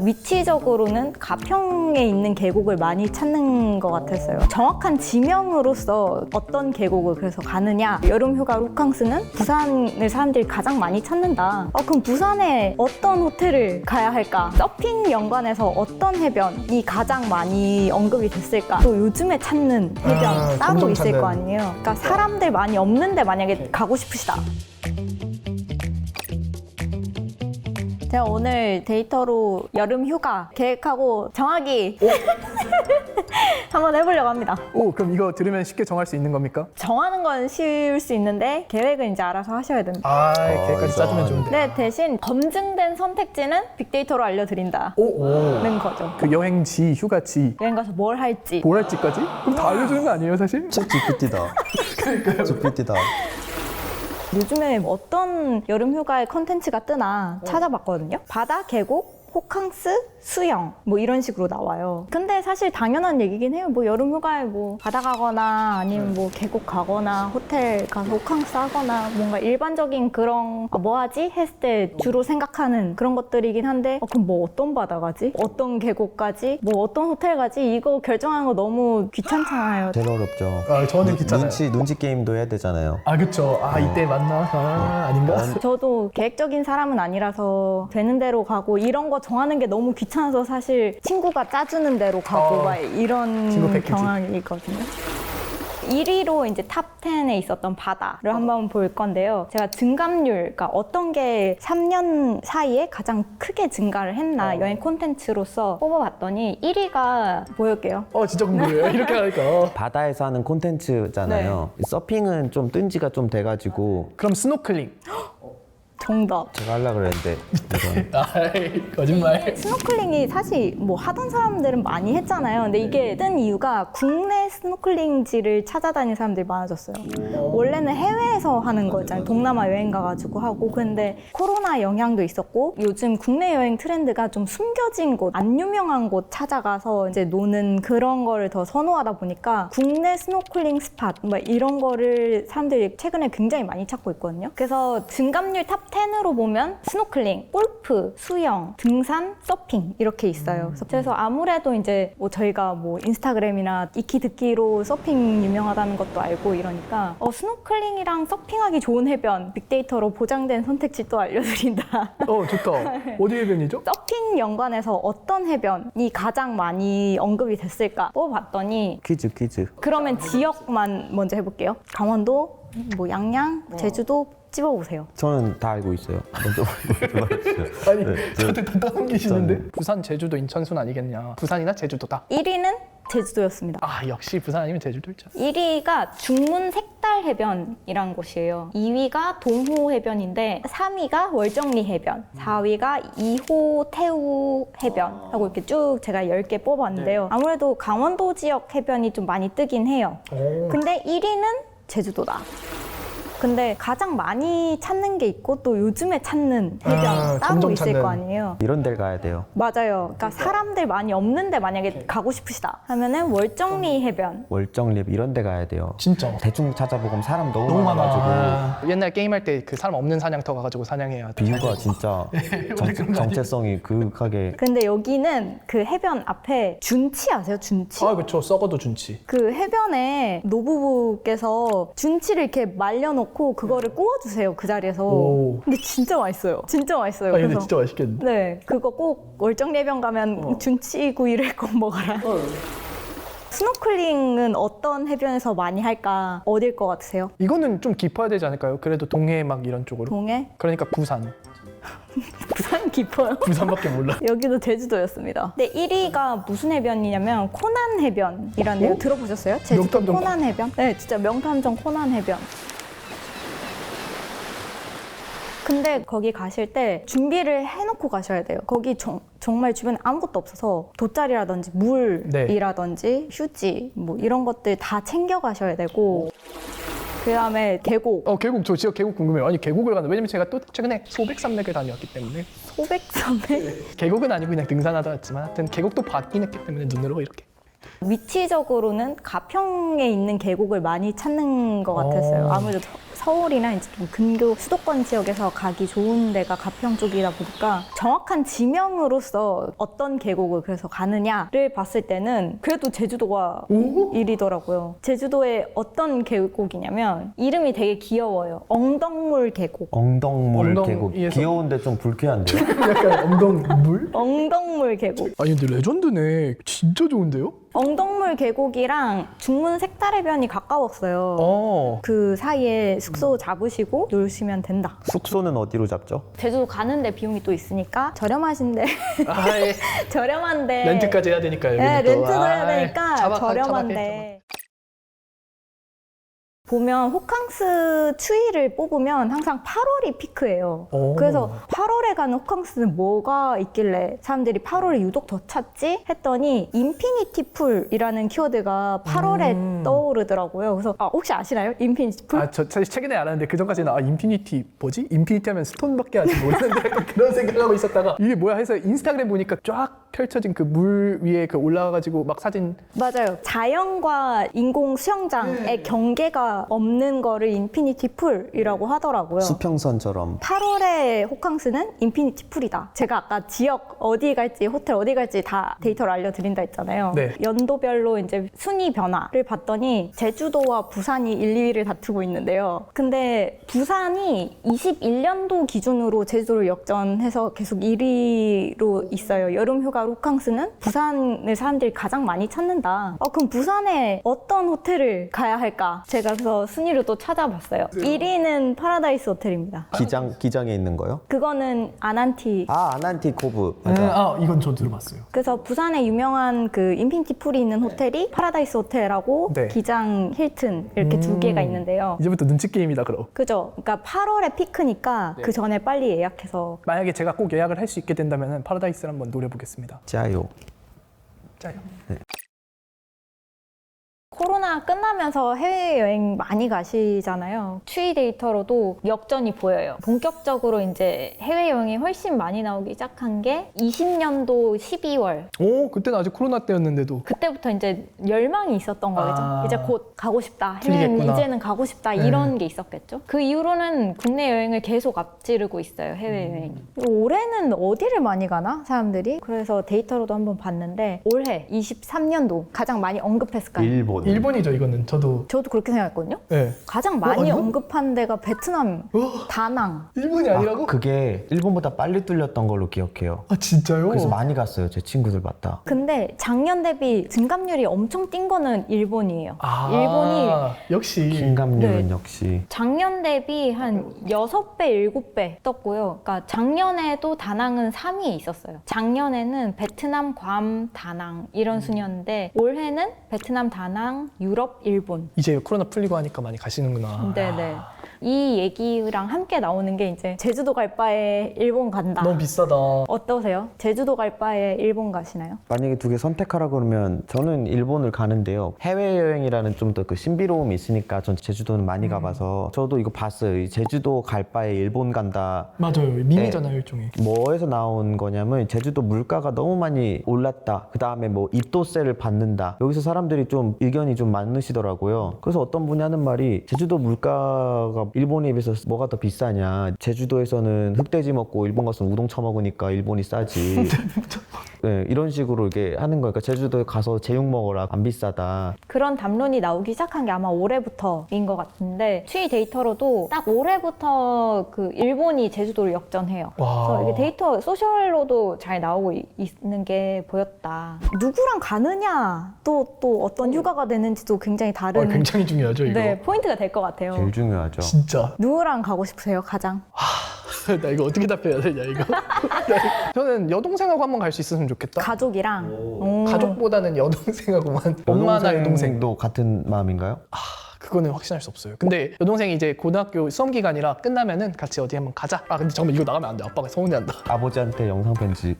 위치적으로는 가평에 있는 계곡을 많이 찾는 것 같았어요. 정확한 지명으로서 어떤 계곡을 그래서 가느냐, 여름휴가 호캉스는 부산을 사람들이 가장 많이 찾는다. 그럼 부산에 어떤 호텔을 가야 할까? 서핑 연관해서 어떤 해변이 가장 많이 언급이 됐을까? 또 요즘에 찾는 해변 따로 점점 있을 찾는. 거 아니에요. 그러니까 사람들 많이 없는데 만약에 가고 싶으시다. 제가 오늘 데이터로 여름 휴가 계획하고 정하기 한번 해보려고 합니다. 오, 그럼 이거 들으면 쉽게 정할 수 있는 겁니까? 정하는 건 쉬울 수 있는데 계획은 이제 알아서 하셔야 됩니다. 계획까지 짜주면 좋은데. 네, 대신 검증된 선택지는 빅데이터로 알려드린다는 거죠. 그 여행지, 휴가지, 여행 가서 뭘 할지. 뭘 할지까지? 그럼 다 알려주는 거 아니에요, 사실? 챗 GPT다. 그러니까요. GPT다. 요즘에 어떤 여름 휴가의 컨텐츠가 뜨나 찾아봤거든요. 바다, 계곡, 호캉스, 수영 뭐 이런 식으로 나와요. 근데 사실 당연한 얘기긴 해요. 뭐 여름 휴가에 뭐 바다 가거나 아니면 뭐 계곡 가거나 호텔 가서 호캉스 하거나 뭔가 일반적인 그런 뭐 하지? 했을 때 주로 생각하는 그런 것들이긴 한데 그럼 뭐 어떤 바다 가지? 어떤 계곡 가지? 뭐 어떤 호텔 가지? 이거 결정하는 거 너무 귀찮잖아요. 제일 어렵죠. 저는 귀찮아요. 눈치 게임도 해야 되잖아요. 그쵸. 이때 만나? 아닌가? 저도 계획적인 사람은 아니라서 되는 대로 가고 이런 거 정하는 게 너무 귀찮아서 사실 친구가 짜주는 대로 가고 막 이런 친구 패키지. 경향이 있거든요. 1위로 이제 탑 10에 있었던 바다를 한번 볼 건데요. 제가 증감률, 그러니까 어떤 게 3년 사이에 가장 크게 증가를 했나 여행 콘텐츠로서 뽑아봤더니 1위가 보여줄게요. 진짜 궁금해요. 이렇게 하니까. 바다에서 하는 콘텐츠잖아요. 서핑은 좀 뜬 지가 좀 돼가지고 그럼 스노클링. 정답. 제가 하려고 그랬는데 이건 거짓말. 스노클링이 사실 뭐 하던 사람들은 많이 했잖아요. 근데 이게 뜬 이유가 국내 스노클링지를 찾아다니는 사람들이 많아졌어요. 원래는 해외에서 하는 거였잖아요. 동남아 여행 가가지고 하고. 근데 코로나 영향도 있었고 요즘 국내 여행 트렌드가 좀 숨겨진 곳, 안 유명한 곳 찾아가서 이제 노는 그런 거를 더 선호하다 보니까 국내 스노클링 스팟 뭐 이런 거를 사람들이 최근에 굉장히 많이 찾고 있거든요. 그래서 증감률 탑 10으로 보면 스노클링, 골프, 수영, 등산, 서핑 이렇게 있어요. 그래서 아무래도 이제 뭐 저희가 뭐 인스타그램이나 익히 듣기로 서핑 유명하다는 것도 알고 이러니까 스노클링이랑 서핑하기 좋은 해변 빅데이터로 보장된 선택지 또 알려드린다. 좋다. 어디 해변이죠? 서핑 연관해서 어떤 해변이 가장 많이 언급이 됐을까 뽑아봤더니 퀴즈. 그러면 지역만 먼저 해볼게요. 강원도, 뭐 양양, 제주도 찝어보세요. 저는 다 알고 있어요. 먼저 말해주세요. 아니, 저한테 다 떠넘기시는데? 부산, 제주도, 인천 순 아니겠냐. 부산이나 제주도다. 1위는 제주도였습니다. 역시 부산 아니면 제주도죠. 1위가 중문 색달 해변이라는 곳이에요. 2위가 동호 해변인데 3위가 월정리 해변, 4위가 2호 태우 해변 하고 이렇게 쭉 제가 10개 뽑았는데요. 아무래도 강원도 지역 해변이 좀 많이 뜨긴 해요. 근데 1위는 제주도다. 근데 가장 많이 찾는 게 있고 또 요즘에 찾는 해변 따로 점점 있을 찾는. 거 아니에요. 이런 데를 가야 돼요. 맞아요. 그러니까 사람들 많이 없는데 만약에 가고 싶으시다 하면은 월정리 해변. 월정립 이런 데 가야 돼요. 진짜. 대충 찾아보면 사람 너무 너무 많아가지고 많아. 옛날 게임할 때 그 사람 없는 사냥터 가가지고 사냥해야 돼. 비유가 진짜 정체성이 그윽하게. 근데 여기는 그 해변 앞에 준치 아세요? 준치? 그쵸. 썩어도 준치. 그 해변에 노부부께서 준치를 이렇게 말려놓고 그거를 구워주세요. 그 자리에서. 근데 진짜 맛있어요. 진짜 맛있어요. 근데 그래서 진짜 맛있겠는데? 네, 그거 꼭 월정리 해변 가면 준치 구이를 꼭 먹어라. 스노클링은 어떤 해변에서 많이 할까? 어딜 것 같으세요? 이거는 좀 깊어야 되지 않을까요? 그래도 동해 막 이런 쪽으로. 동해? 그러니까 부산. 부산 깊어요? 부산밖에 몰라. 여기도 제주도였습니다. 근데 1위가 무슨 해변이냐면 코난 해변이라는 데요. 들어보셨어요? 제주도 명탐정 코난 해변? 네, 진짜 명탐정 코난 해변. 근데 거기 가실 때 준비를 해놓고 가셔야 돼요. 거기 정말 주변에 아무것도 없어서 돗자리라든지 물이라든지 휴지 뭐 이런 것들 다 챙겨 가셔야 되고 그 다음에 계곡. 계곡, 저 지역 계곡 궁금해요. 아니, 계곡을 가는, 왜냐면 제가 또 최근에 소백산맥을 다녀왔기 때문에. 소백산맥? 계곡은 아니고 그냥 등산하다 왔지만 하여튼 계곡도 봤긴 했기 때문에 눈으로 이렇게. 위치적으로는 가평에 있는 계곡을 많이 찾는 것 같았어요. 아무래도 서울이나 이제 좀 근교 수도권 지역에서 가기 좋은 데가 가평 쪽이다 보니까 정확한 지명으로서 어떤 계곡을 그래서 가느냐를 봤을 때는 그래도 제주도가 1위더라고요. 제주도의 어떤 계곡이냐면 이름이 되게 귀여워요. 엉덩물 계곡. 엉덩물 엉덩 계곡. 위에서. 귀여운데 좀 불쾌한데요? 약간 엉덩물? 엉덩물 계곡. 아니 근데 레전드네. 진짜 좋은데요? 엉덩물 계곡이랑 중문 색다래변이 가까웠어요. 그 사이에 숙소 잡으시고 놀시면 된다. 숙소는 어디로 잡죠? 제주도 가는데 비용이 또 있으니까 저렴하신데 아예 저렴한데 렌트까지 해야 되니까 여기는 네, 또. 렌트도 해야 아이, 되니까 차박, 저렴한데 보면 호캉스 추위를 뽑으면 항상 8월이 피크예요. 오. 그래서 8월에 가는 호캉스는 뭐가 있길래 사람들이 8월에 유독 더 찾지? 했더니 인피니티 풀이라는 키워드가 8월에 떠오르더라고요. 그래서 혹시 아시나요? 인피니티 풀? 저 사실 최근에 알았는데 그 전까지는 인피니티 뭐지? 인피니티 하면 스톤밖에 아직 모르는데 약간 그런 생각하고 있었다가 이게 뭐야 해서 인스타그램 보니까 쫙 펼쳐진 그 물 위에 그 올라가가지고 막 사진. 맞아요. 자연과 인공 수영장의 경계가 없는 거를 인피니티 풀이라고 하더라고요. 수평선처럼. 8월의 호캉스는 인피니티 풀이다. 제가 아까 지역 어디 갈지, 호텔 어디 갈지 다 데이터를 알려드린다 했잖아요. 네. 연도별로 이제 순위 변화를 봤더니 제주도와 부산이 1, 2위를 다투고 있는데요. 근데 부산이 21년도 기준으로 제주도를 역전해서 계속 1위로 있어요. 여름 휴가 호캉스는 부산을 사람들이 가장 많이 찾는다. 그럼 부산에 어떤 호텔을 가야 할까? 제가 그래서 순위를 또 찾아봤어요. 1위는 파라다이스 호텔입니다. 기장에 있는 거요? 그거는 아난티. 아난티 코브. 맞아. 이건 저 들어봤어요. 그래서 부산에 유명한 그 인피니티 풀이 있는 호텔이 파라다이스 호텔하고 네. 기장 힐튼 이렇게 두 개가 있는데요. 이제부터 눈치 게임이다 그럼. 그죠? 그러니까 8월에 피크니까 그 전에 빨리 예약해서 만약에 제가 꼭 예약을 할 수 있게 된다면 파라다이스를 한번 노려보겠습니다. 짜요. 짜요. 코로나 끝나면서 해외여행 많이 가시잖아요. 추이 데이터로도 역전이 보여요. 본격적으로 이제 해외여행이 훨씬 많이 나오기 시작한 게 20년도 12월. 그때는 아직 코로나 때였는데도. 그때부터 이제 열망이 있었던 거겠죠. 아. 이제 곧 가고 싶다. 해외여행 풀리겠구나. 이제는 가고 싶다. 이런 게 있었겠죠. 그 이후로는 국내 여행을 계속 앞지르고 있어요. 해외여행이. 올해는 어디를 많이 가나? 사람들이. 그래서 데이터로도 한번 봤는데 올해 23년도 가장 많이 언급했을까요? 일본이죠 이거는. 저도 그렇게 생각했거든요. 네. 가장 많이 아니요? 언급한 데가 베트남, 다낭. 일본이 아니라고? 그게 일본보다 빨리 뚫렸던 걸로 기억해요. 진짜요? 그래서 많이 갔어요. 제 친구들 봤다. 근데 작년 대비 증감률이 엄청 뛴 거는 일본이에요. 일본이 역시 긴감률은 네. 역시. 작년 대비 한 6배, 7배 떴고요. 그러니까 작년에도 다낭은 3위에 있었어요. 작년에는 베트남, 괌, 다낭 이런 순이었는데 올해는 베트남, 다낭, 유럽, 일본. 이제 코로나 풀리고 하니까 많이 가시는구나. 네네. 이 얘기랑 함께 나오는 게 이제 제주도 갈 바에 일본 간다. 너무 비싸다. 어떠세요? 제주도 갈 바에 일본 가시나요? 만약에 두 개 선택하라 그러면 저는 일본을 가는데요. 해외여행이라는 좀 더 그 신비로움이 있으니까 전 제주도는 많이 가봐서 저도 이거 봤어요. 이 제주도 갈 바에 일본 간다. 맞아요. 밈이잖아요 일종의. 뭐에서 나온 거냐면 제주도 물가가 너무 많이 올랐다. 그 다음에 뭐 입도세를 받는다. 여기서 사람들이 좀 의견이 좀 많으시더라고요. 그래서 어떤 분이 하는 말이 제주도 물가가 일본에 비해서 뭐가 더 비싸냐. 제주도에서는 흑돼지 먹고 일본 가서 우동 처먹으니까 일본이 싸지. 네, 이런 식으로 이게 하는 거니까 제주도에 가서 제육 먹어라. 안 비싸다. 그런 담론이 나오기 시작한 게 아마 올해부터인 것 같은데 추이 데이터로도 딱 올해부터 그 일본이 제주도를 역전해요. 와. 그래서 이게 데이터 소셜로도 잘 나오고 있는 게 보였다. 누구랑 가느냐 또 어떤 휴가가 되는지도 굉장히 다른 굉장히 중요하죠 이거. 네, 포인트가 될 것 같아요. 제일 중요하죠. 진짜. 누구랑 가고 싶으세요 가장? 나 이거 어떻게 답해야 되냐 이거. 저는 여동생하고 한번 갈 수 있었으면 좋겠다. 가족이랑. 가족보다는 여동생하고만. 엄마나 여동생. 여동생도 같은 마음인가요? 그거는 확신할 수 없어요. 근데 여동생이 이제 고등학교 수험 기간이라 끝나면은 같이 어디 한번 가자. 근데 잠깐만 이거 나가면 안 돼. 아빠가 서운해한다. 아버지한테 영상 편지.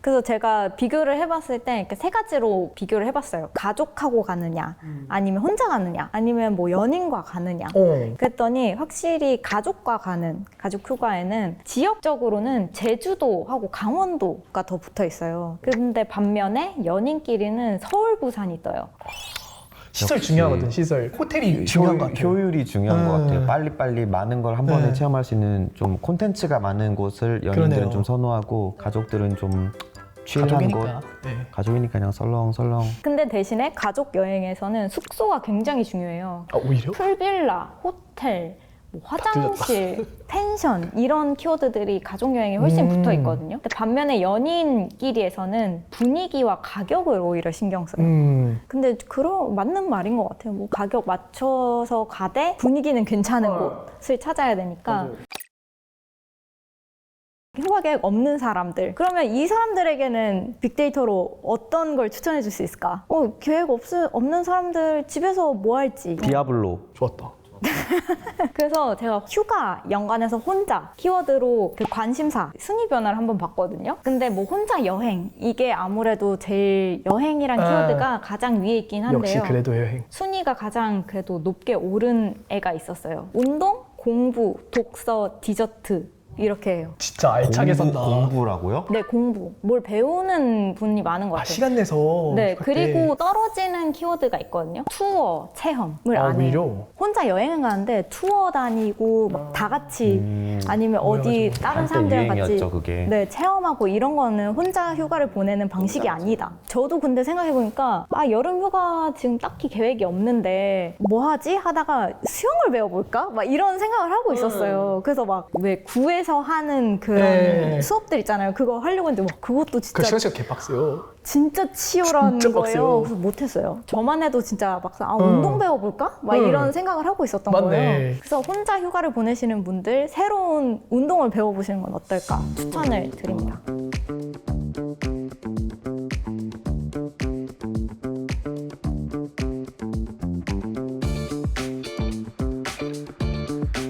그래서 제가 비교를 해봤을 때 이렇게 세 가지로 비교를 해봤어요. 가족하고 가느냐, 아니면 혼자 가느냐, 아니면 뭐 연인과 가느냐. 그랬더니 확실히 가족과 가는 가족 휴가에는 지역적으로는 제주도하고 강원도가 더 붙어 있어요. 근데 반면에 연인끼리는 서울, 부산이 떠요. 시설 역시 중요하거든. 시설. 호텔이 중요한 것 같아요. 효율이 중요한 것 같아요. 빨리빨리 많은 걸 한 번에 네. 체험할 수 있는 좀 콘텐츠가 많은 곳을 연인들은 그러네요. 좀 선호하고 가족들은 좀 칠한 곳. 가족이니까. 네. 가족이니까 그냥 설렁설렁. 근데 대신에 가족 여행에서는 숙소가 굉장히 중요해요. 아, 오히려? 풀빌라, 호텔, 뭐 화장실, 펜션 이런 키워드들이 가족 여행에 훨씬 붙어 있거든요. 근데 반면에 연인끼리에서는 분위기와 가격을 오히려 신경 써요. 근데 맞는 말인 것 같아요. 뭐 가격 맞춰서 가되 분위기는 괜찮은 곳을 찾아야 되니까. 휴가 계획 없는 사람들. 그러면 이 사람들에게는 빅데이터로 어떤 걸 추천해 줄 수 있을까? 계획 없는 사람들 집에서 뭐 할지. 디아블로. 좋았다. 그래서 제가 휴가 연관해서 혼자 키워드로 그 관심사 순위 변화를 한번 봤거든요. 근데 뭐 혼자 여행 이게 아무래도 제일 여행이란 키워드가 가장 위에 있긴 한데요. 역시 그래도 여행. 순위가 가장 그래도 높게 오른 애가 있었어요. 운동, 공부, 독서, 디저트 이렇게 해요. 진짜 알차게 산다. 공부라고요? 네, 공부. 뭘 배우는 분이 많은 것 아, 같아요. 시간 내서. 네, 휴가 때. 그리고 떨어지는 키워드가 있거든요. 투어, 체험을 아, 안 해요. 오히려? 혼자 여행을 가는데 투어 다니고 막 다 같이 아니면 어디 맞아. 다른 한때 사람들이랑 같이 유행이었죠, 그게. 네, 체험하고 이런 거는 혼자 휴가를 보내는 방식이 아니다. 저도 근데 생각해보니까 여름 휴가 지금 딱히 계획이 없는데 뭐 하지? 하다가 수영을 배워볼까? 막 이런 생각을 하고 있었어요. 그래서 막 왜 구에서 하는 그런 네. 수업들 있잖아요. 그거 하려고 했는데 막 그것도 진짜 그 시간씩 개빡세요. 진짜 치열한 진짜 거예요. 빡세요. 그래서 못했어요. 저만 해도 진짜 막상 운동 배워볼까? 막 이런 생각을 하고 있었던 맞네. 거예요. 그래서 혼자 휴가를 보내시는 분들 새로운 운동을 배워보시는 건 어떨까 추천을 드립니다.